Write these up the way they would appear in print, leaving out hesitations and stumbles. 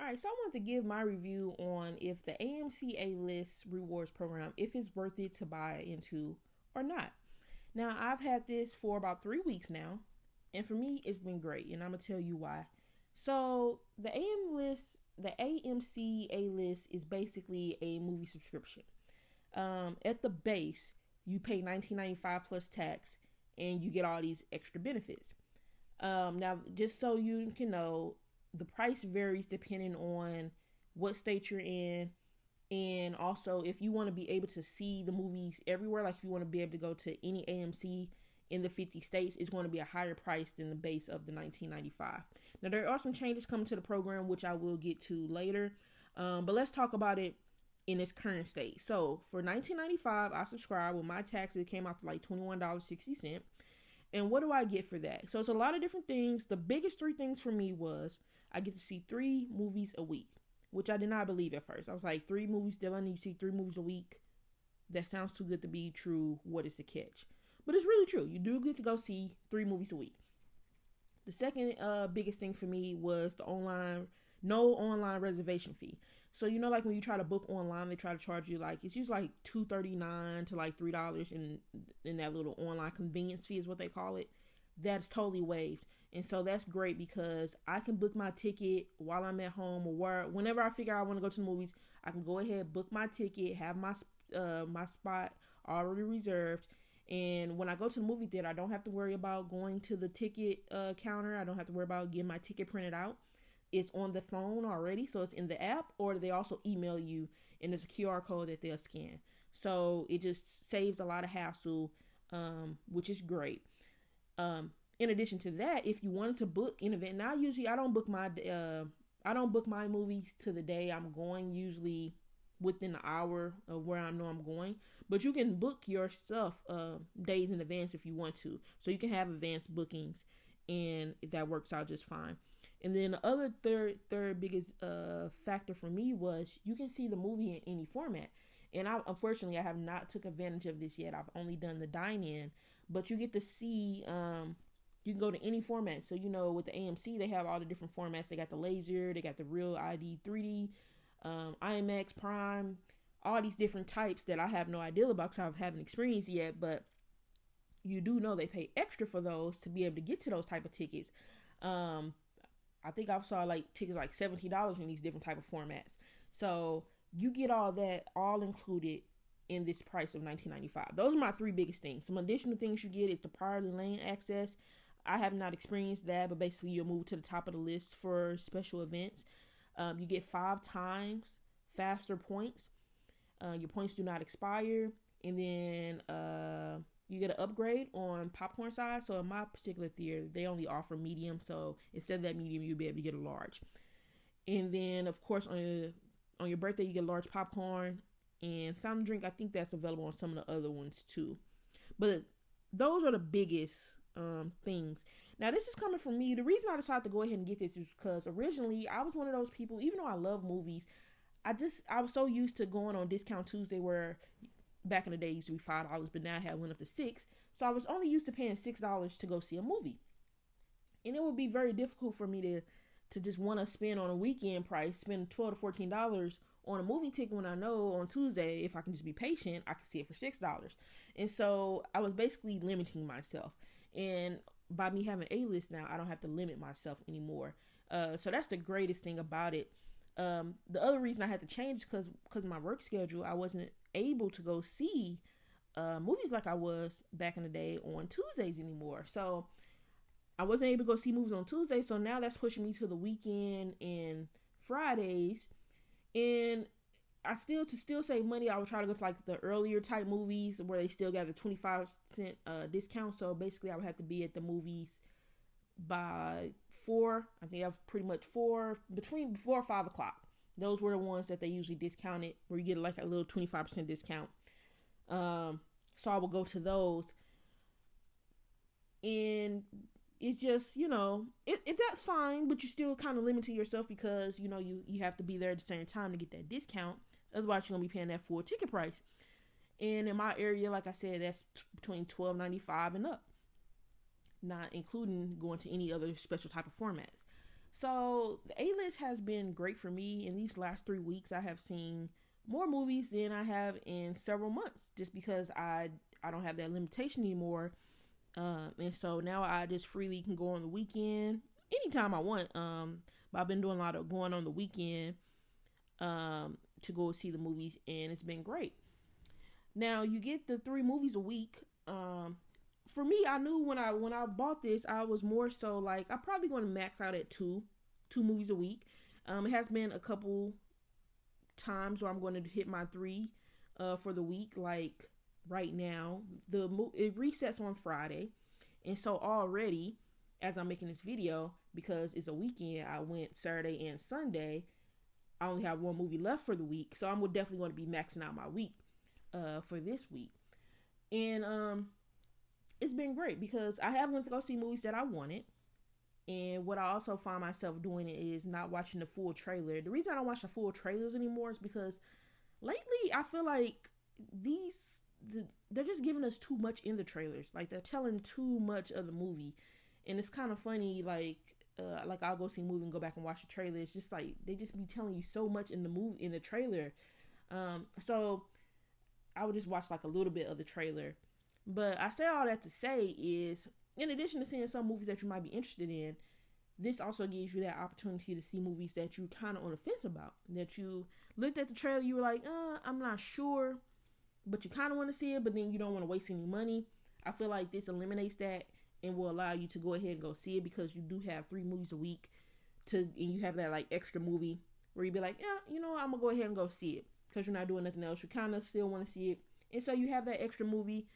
All right, so I want to give my review on if the AMC A-List rewards program, if it's worth it to buy into or not. Now, I've had this for about 3 weeks now, and for me, it's been great, and I'm gonna tell you why. So, the AMC A-List is basically a movie subscription. At the base, you pay $19.95 plus tax, and you get all these extra benefits. Now, just so you can know, the price varies depending on what state you're in, and also if you want to be able to see the movies everywhere, like if you want to be able to go to any AMC in the 50 states, it's going to be a higher price than the base of the 1995. Now, there are some changes coming to the program, which I will get to later, but let's talk about it in its current state. So for 1995, I subscribed with my taxes. It came out to like $21.60. And what do I get for that? So it's a lot of different things. The biggest three things for me was I get to see 3 movies a week, which I did not believe at first. I was like, 3 movies, Dylan, you see 3 movies a week? That sounds too good to be true. What is the catch? But it's really true. You do get to go see 3 movies a week. The second biggest thing for me was the no online reservation fee. So, you know, like when you try to book online, they try to charge you like, it's usually like $2.39 to like $3 in that little online convenience fee is what they call it. That's totally waived. And so that's great because I can book my ticket while I'm at home or whenever I figure I want to go to the movies, I can go ahead, book my ticket, have my spot already reserved. And when I go to the movie theater, I don't have to worry about going to the ticket counter. I don't have to worry about getting my ticket printed out. It's on the phone already, so it's in the app, or they also email you, and there's a QR code that they'll scan. So it just saves a lot of hassle, which is great. In addition to that, if you wanted to book an event, now usually I don't book my movies to the day I'm going. Usually within an hour of where I know I'm going, but you can book your stuff days in advance if you want to. So you can have advanced bookings, and that works out just fine. And then the other third biggest factor for me was you can see the movie in any format. And unfortunately, I have not took advantage of this yet. I've only done the dine-in, but you get to see, you can go to any format. So, you know, with the AMC, they have all the different formats. They got the laser, they got the real ID 3D, IMAX, Prime, all these different types that I have no idea about because I haven't experienced yet. But you do know they pay extra for those to be able to get to those type of tickets. I think I saw like tickets like $70 in these different type of formats. So you get all that all included in this price of $19.95. Those are my 3 biggest things. Some additional things you get is the priority lane access. I have not experienced that, but basically you'll move to the top of the list for special events. You get 5 times faster points. Your points do not expire. And then you get an upgrade on popcorn size. So in my particular theater, they only offer medium. So instead of that medium, you'll be able to get a large. And then, of course, on your birthday, you get a large popcorn and fountain drink. I think that's available on some of the other ones too. But those are the biggest things. Now, this is coming from me. The reason I decided to go ahead and get this is because originally I was one of those people, even though I love movies, I was so used to going on Discount Tuesday where back in the day it used to be $5, but now it went up to $6. So I was only used to paying $6 to go see a movie. And it would be very difficult for me to just want to spend on a weekend price, spend $12 to $14 on a movie ticket when I know on Tuesday, if I can just be patient, I can see it for $6. And so I was basically limiting myself. And by me having A-List now, I don't have to limit myself anymore. So that's the greatest thing about it. The other reason I had to change because of my work schedule, I wasn't able to go see movies like I was back in the day on Tuesdays anymore. So I wasn't able to go see movies on Tuesday. So now that's pushing me to the weekend and Fridays. And to still save money, I would try to go to like the earlier type movies where they still got the 25% discount. So basically I would have to be at the movies by 4. I think that was pretty much between 4 or 5 o'clock. Those were the ones that they usually discounted where you get like a little 25% discount. So I will go to those. And it just, that's fine, but you still kind of limit to yourself because, you have to be there at the same time to get that discount. Otherwise, you're going to be paying that full ticket price. And in my area, like I said, that's between $12.95 and up, not including going to any other special type of formats. So the A-List has been great for me. In these last 3 weeks, I have seen more movies than I have in several months, just because I don't have that limitation anymore. And so now I just freely can go on the weekend anytime I want. But I've been doing a lot of going on the weekend to go see the movies, and it's been great. Now you get the 3 movies a week. For me, I knew when I bought this, I was more so like I'm probably going to max out at two movies a week. It has been a couple times where I'm going to hit my 3 for the week. Like right now, it resets on Friday, and so already as I'm making this video, because it's a weekend, I went Saturday and Sunday. I only have 1 movie left for the week, so I'm definitely going to be maxing out my week for this week. And it's been great because I have went to go see movies that I wanted. And what I also find myself doing is not watching the full trailer. The reason I don't watch the full trailers anymore is because lately I feel like they're just giving us too much in the trailers. Like they're telling too much of the movie. And it's kind of funny, like I'll go see a movie and go back and watch the trailer. It's just like they just be telling you so much in the trailer. So I would just watch like a little bit of the trailer. But I say all that to say is, in addition to seeing some movies that you might be interested in, this also gives you that opportunity to see movies that you're kind of on the fence about. That you looked at the trailer, you were like, I'm not sure, but you kind of want to see it, but then you don't want to waste any money. I feel like this eliminates that and will allow you to go ahead and go see it, because you do have 3 movies a week and you have that like extra movie where you'd be like, yeah, I'm gonna go ahead and go see it because you're not doing nothing else. You kind of still want to see it, and so you have that extra movie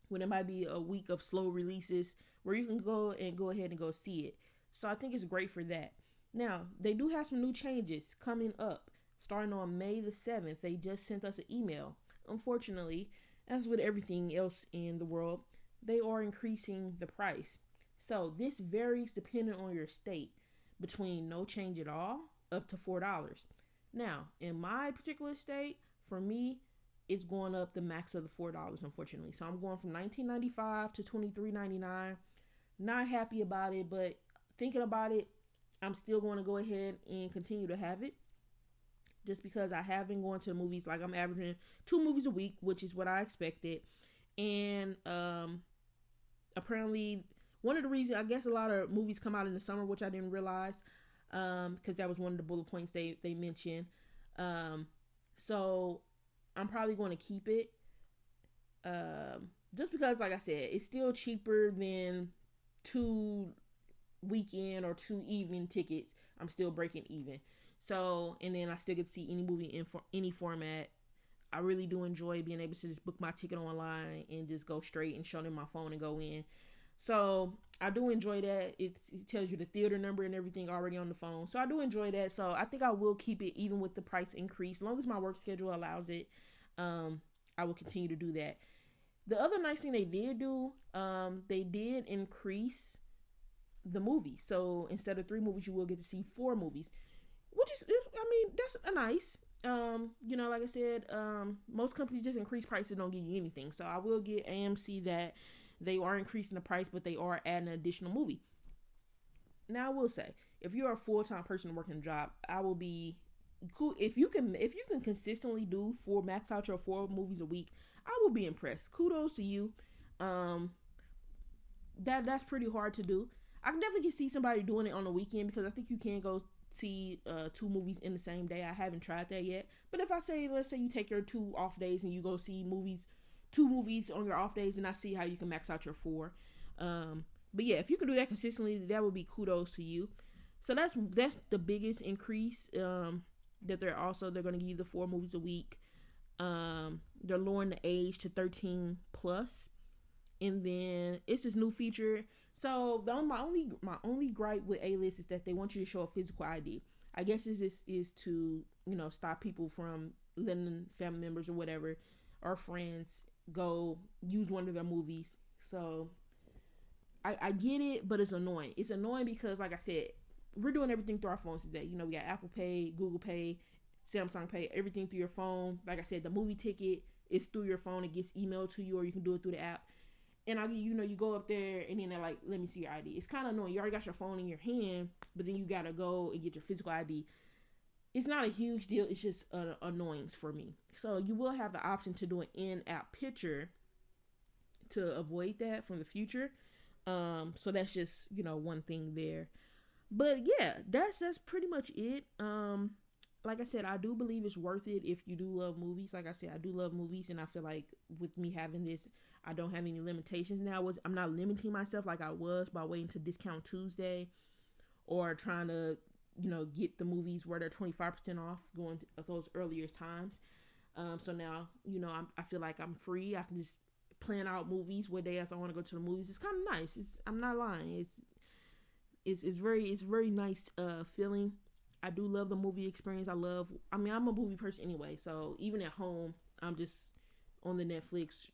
when it might be a week of slow releases where you can go ahead and go see it. So I think it's great for that. Now, they do have some new changes coming up starting on May the 7th. They just sent us an email. Unfortunately, as with everything else in the world, they are increasing the price. So this varies depending on your state, between no change at all up to $4. Now, in my particular state, for me, it's going up the max of the $4, unfortunately. So I'm going from $19.95 to $23.99. Not happy about it, but thinking about it, I'm still going to go ahead and continue to have it. Just because I have been going to movies, like I'm averaging 2 movies a week, which is what I expected. And apparently, one of the reasons, I guess a lot of movies come out in the summer, which I didn't realize, because that was one of the bullet points they mentioned. So I'm probably going to keep it. Just because, like I said, it's still cheaper than 2 weekend or 2 evening tickets. I'm still breaking even. So, and then I still get to see any movie in any format. I really do enjoy being able to just book my ticket online and just go straight and show them my phone and go in. So I do enjoy that. It tells you the theater number and everything already on the phone. So I do enjoy that. So I think I will keep it even with the price increase. As long as my work schedule allows it, I will continue to do that. The other nice thing they did do, they did increase the movie. So instead of 3 movies, you will get to see 4 movies, which is, that's a nice. Like I said, most companies just increase prices, don't give you anything. So I will get AMC that they are increasing the price, but they are adding an additional movie. Now I will say, if you're a full-time person working a job, I will be cool if you can consistently do max out your 4 movies a week. I will be impressed. Kudos to you. That's pretty hard to do. I can definitely see somebody doing it on the weekend, because I think you can go see 2 movies in the same day. I haven't tried that yet. But if let's say you take your 2 off days and you go see 2 movies on your off days, and I see how you can max out your 4. But yeah, if you can do that consistently, that would be kudos to you. So that's the biggest increase. That they're going to give you the 4 movies a week. They're lowering the age to 13 plus, and then it's this new feature. So my only gripe with A-List is that they want you to show a physical ID. I guess this is to stop people from letting family members or whatever or friends go use one of their movies. So I get it, but it's annoying. It's annoying because, like I said, we're doing everything through our phones today. We got Apple Pay, Google Pay, Samsung Pay, everything through your phone. Like I said, the movie ticket is through your phone. It gets emailed to you, or you can do it through the app. And you go up there and then they're like, let me see your ID. It's kind of annoying. You already got your phone in your hand, but then you got to go and get your physical ID. It's not a huge deal. It's just an annoyance for me. So you will have the option to do an in-app picture to avoid that from the future. So that's just, one thing there. But yeah, that's pretty much it. Like I said, I do believe it's worth it if you do love movies. Like I said, I do love movies, and I feel like with me having this, I don't have any limitations now. I'm not limiting myself like I was by waiting to Discount Tuesday or trying to, get the movies where they're 25% off going to those earlier times. So now, I feel like I'm free. I can just plan out movies what days I want to go to the movies. It's kind of nice. I'm not lying. It's very nice feeling. I do love the movie experience. I'm a movie person anyway. So even at home, I'm just on the Netflix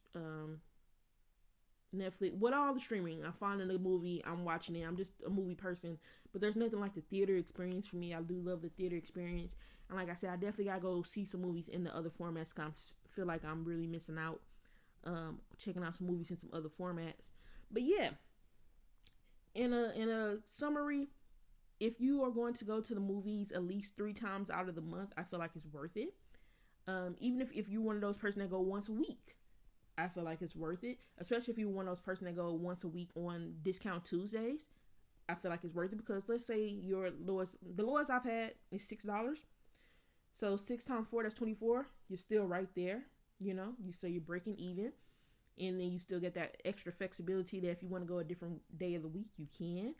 with all the streaming. I'm finding a movie, I'm watching it. I'm just a movie person. But there's nothing like the theater experience for me. I do love the theater experience. And like I said, I definitely gotta go see some movies in the other formats. I feel like I'm really missing out. Checking out some movies in some other formats. But yeah, in a summary, if you are going to go to the movies at least 3 times out of the month, I feel like it's worth it. Even if you're one of those person that go once a week, I feel like it's worth it. Especially if you're one of those person that go once a week on Discount Tuesdays, I feel like it's worth it, because let's say the lowest I've had is $6. So 6 times 4, that's 24. You're still right there. So you're breaking even, and then you still get that extra flexibility that if you want to go a different day of the week, you can.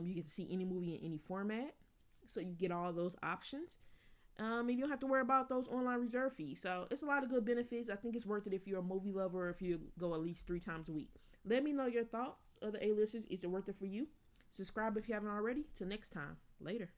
You get to see any movie in any format, so you get all those options. And you don't have to worry about those online reserve fees. So it's a lot of good benefits. I think it's worth it if you're a movie lover or if you go at least 3 times a week. Let me know your thoughts, other A-listers. Is it worth it for you? Subscribe if you haven't already. Till next time. Later.